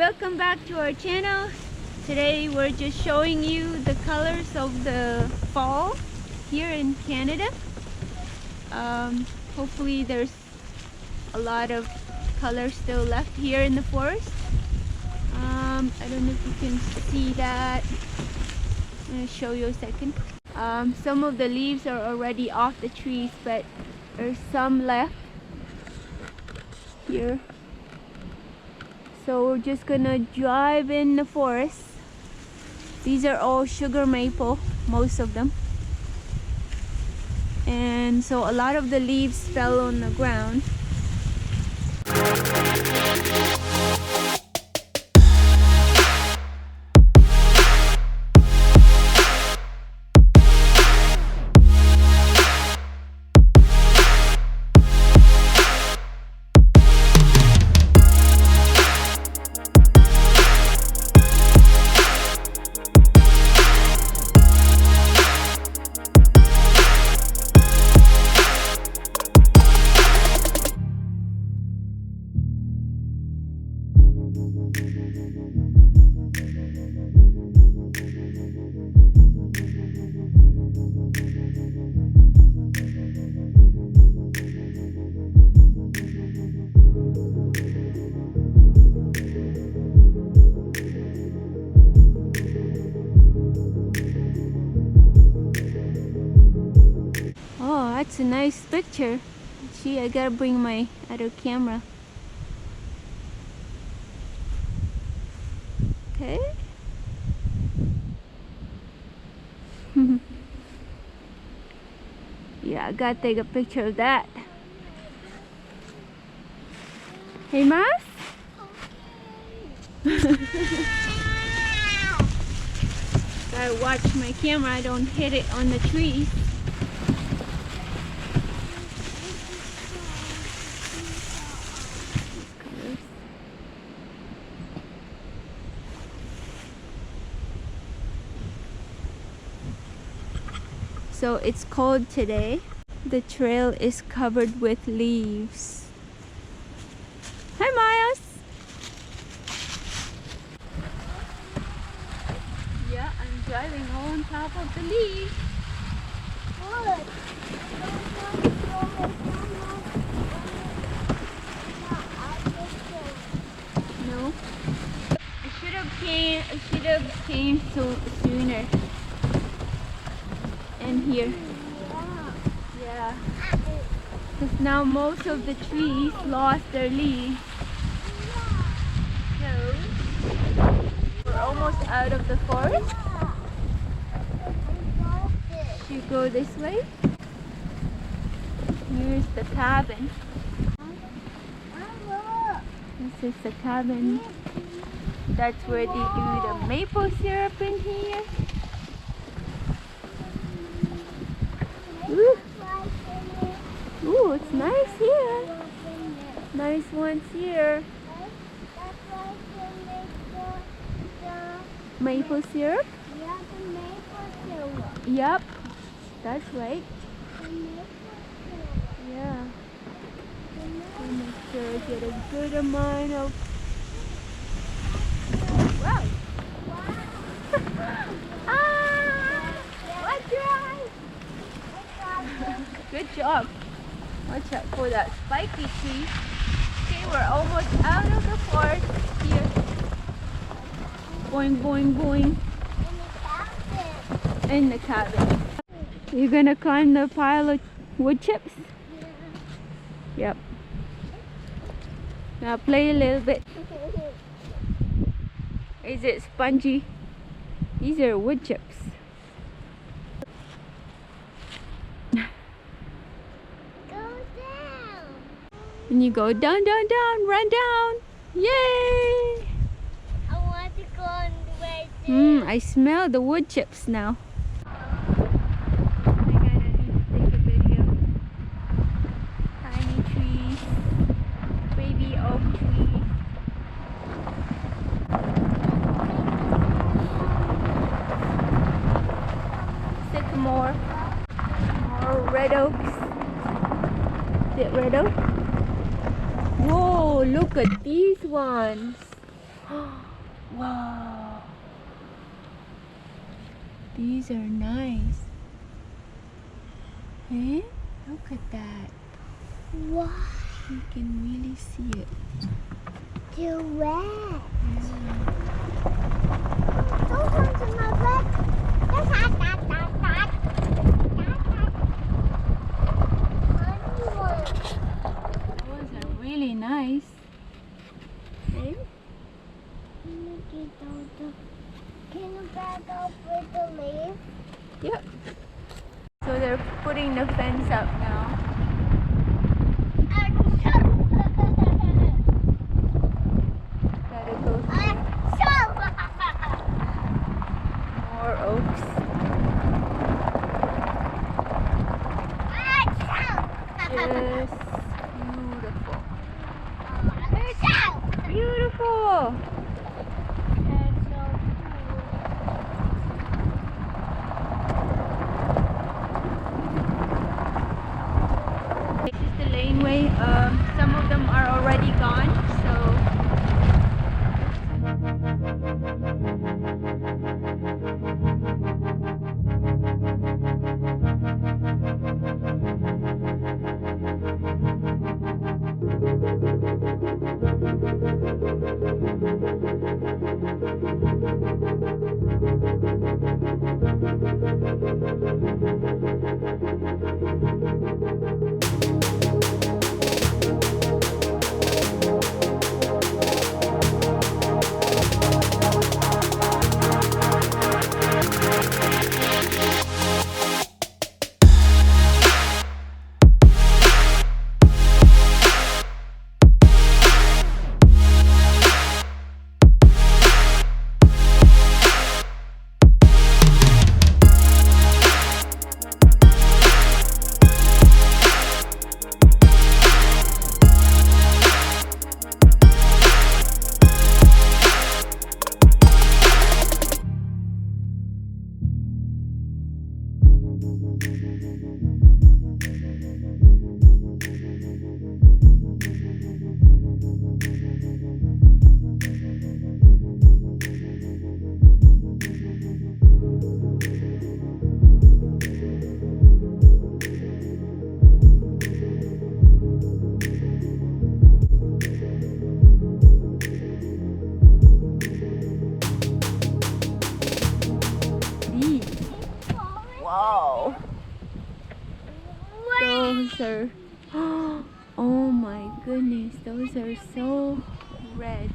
welcome back to our channel. Today we're just showing you the colors of the fall here in Canada. Hopefully there's a lot of colors still left here in the forest. I don't know if you can see that. I'm going to show you a second. Some of the leaves are already off the trees, but there's some left here. So we're just gonna drive in the forest. These are all sugar maple, most of them. And so a lot of the leaves fell on the ground. Oh, that's a nice picture. Gee, I gotta bring my other camera. Okay. Yeah, I gotta take a picture of that. Hey, Mas? Gotta watch my camera, I don't hit it on the trees. So it's cold today. The trail is covered with leaves. Hi, Miles. Yeah, I'm driving on top of the leaves. No. I should have came sooner. And here. Yeah. Because now most of the trees lost their leaves. So we're almost out of the forest. You go this way. Here's the cabin. This is the cabin. That's where they do the maple syrup in here. Ooh, it's nice here. Nice ones here. Maple syrup? Yep, that's right. Yeah. So make sure I get a good amount of. Wow. Good job. Watch out for that spiky tree. Okay, we're almost out of the forest here. Boing, boing, boing. In the cabin. You're gonna climb the pile of wood chips? Yeah. Yep. Now play a little bit. Is it spongy? These are wood chips. When you go down, down, down, run down. Yay! I want to go on the way there. I smell the wood chips now. I gotta need to take a video. Tiny trees, baby oak trees. Sycamore, more red oaks. Is it red oak? Whoa, look at these ones. Wow. These are nice. Eh? Look at that. Wow. You can really see it. They're red. Yeah. Those ones are not red. That's hot, hot, hot, hot. Those are really nice. Eh? Can you back up with the leaf? Yep. So they're putting the fence up now. Gotta go through more oaks. Yes. Beautiful. Beautiful. This is the laneway. Some of them are already gone, so these. Wow. Those are, oh my goodness, those are so red.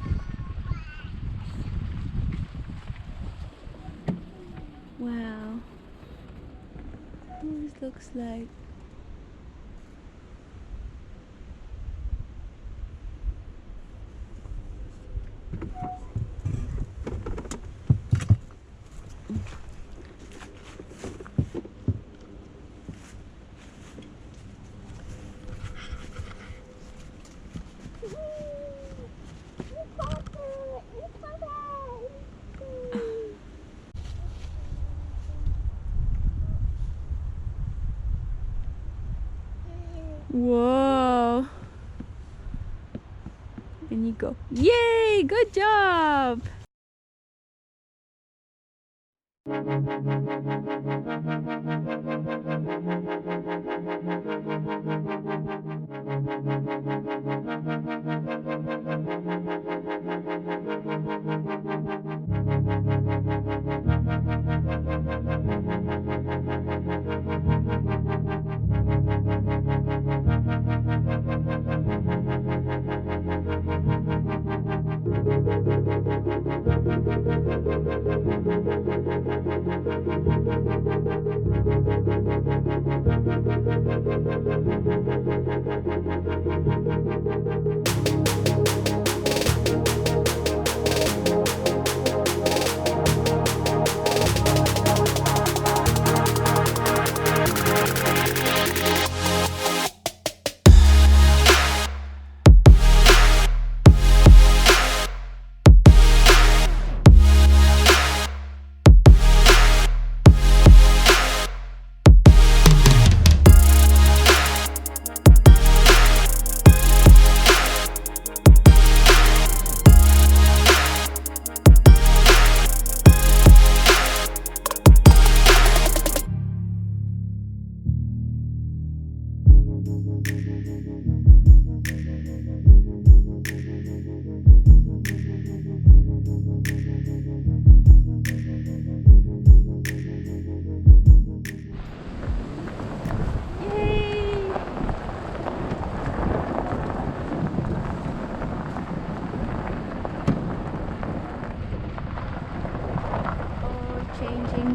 Wow. This looks like. Whoa. And you go, yay, good job.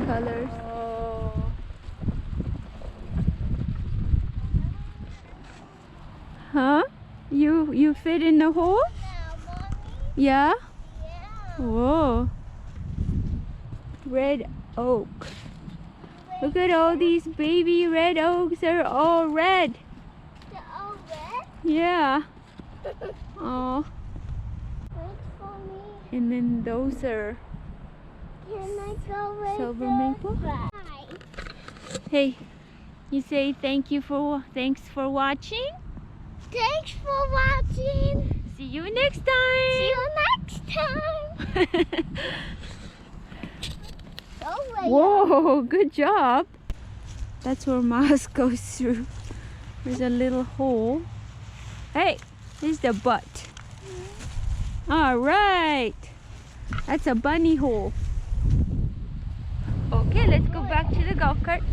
colors. Oh. Huh? You fit in the hole? Yeah, mommy. Yeah? Yeah. Whoa. Red oak. Look at all these baby red oaks. They're all red. They're all red. Yeah. Oh. Wait for me. And then those are Can I go with silver the maple. Bye. Hey, you say thanks for watching. Thanks for watching. See you next See time. you next time. Go away. Whoa, good job. That's where mouse goes through. There's a little hole. Hey, here's the butt. All right. That's a bunny hole. Okay, let's go back to the golf cart.